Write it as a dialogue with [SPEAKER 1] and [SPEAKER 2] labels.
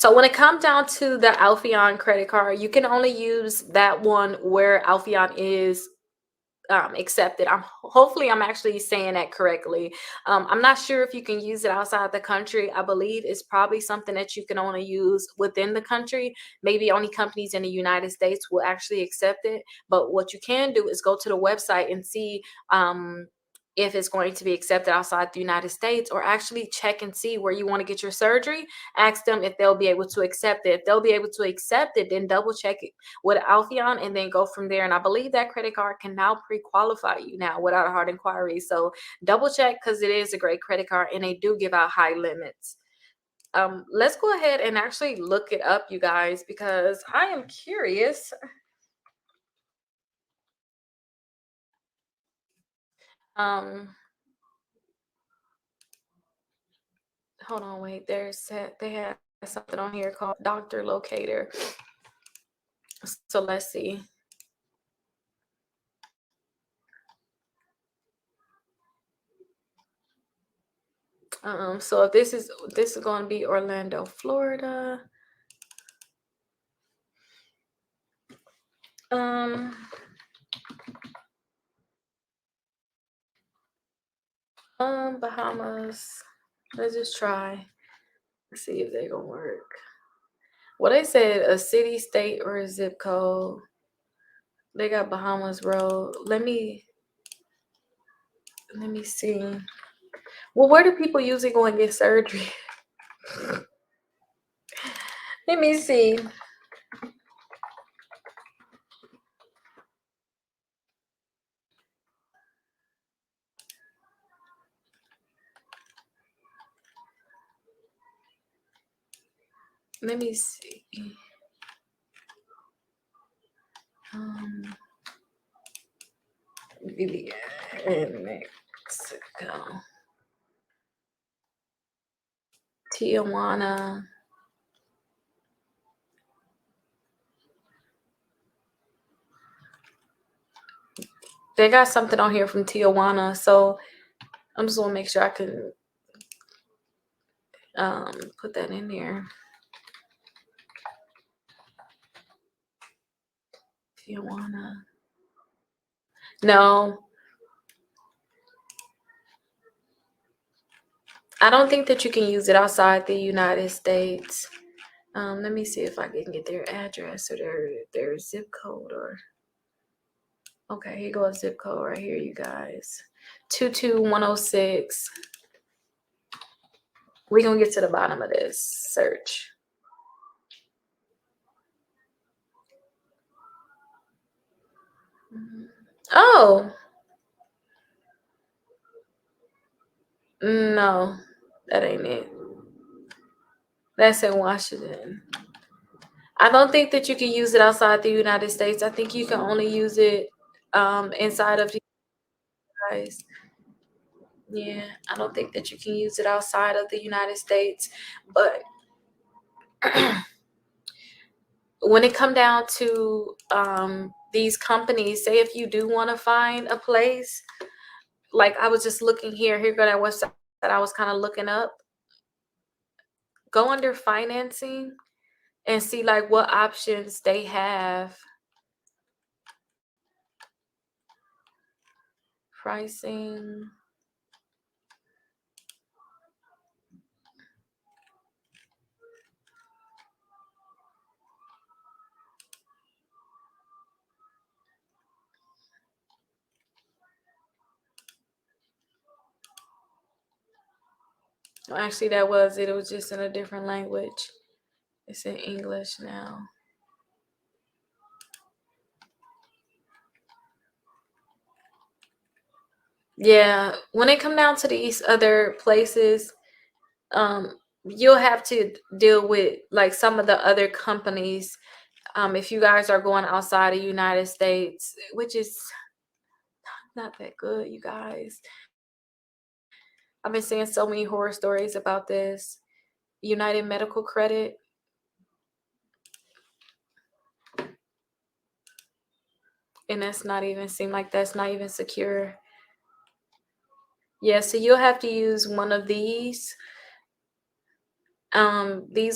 [SPEAKER 1] So when it comes down to the Alpheon credit card, you can only use that one where Alpheon is accepted. Hopefully I'm actually saying that correctly. I'm not sure if you can use it outside the country. I believe it's probably something that you can only use within the country. Maybe only companies in the United States will actually accept it. But what you can do is go to the website and see if it's going to be accepted outside the United States, or actually check and see where you want to get your surgery. Ask them if they'll be able to accept it. If they'll be able to accept it, then double check it with Alpheon and then go from there. And I believe that credit card can now pre-qualify you now without a hard inquiry. So double check, because it is a great credit card and they do give out high limits. Let's go ahead and actually look it up, you guys, because I am curious. Um, Hold on, wait. They have something on here called Doctor Locator. So let's see. So if this is going to be Orlando, Florida. Bahamas. Let's just try. Let's see if they're gonna work. Well, they said a city, state, or a zip code. They got Bahamas Road. Let me see. Well, where do people usually go and get surgery? Let me see. Let me see. In Mexico. Tijuana. They got something on here from Tijuana, so I'm just gonna make sure I can put that in there. Tijuana. No, I don't think that you can use it outside the United States. Let me see if I can get their address or their zip code. Or okay, here goes zip code right here, you guys. 22106. We're gonna get to the bottom of this search. Oh no, that ain't it. That's in Washington. I don't think that you can use it outside the United States. I think you can only use it inside of the guys. Yeah, I don't think that you can use it outside of the United States. But when it come down to these companies, say if you do want to find a place, like I was just looking here go that website that I was kind of looking up. Go under financing and see like what options they have. Pricing. Well, actually, that was it. It was just in a different language. It's in English now. Yeah, when it come down to these other places, you'll have to deal with like some of the other companies. If you guys are going outside of United States, which is not that good, you guys. I've been seeing so many horror stories about this. United Medical Credit. And that's not even seem like that's not even secure. Yeah, so you'll have to use one of these. These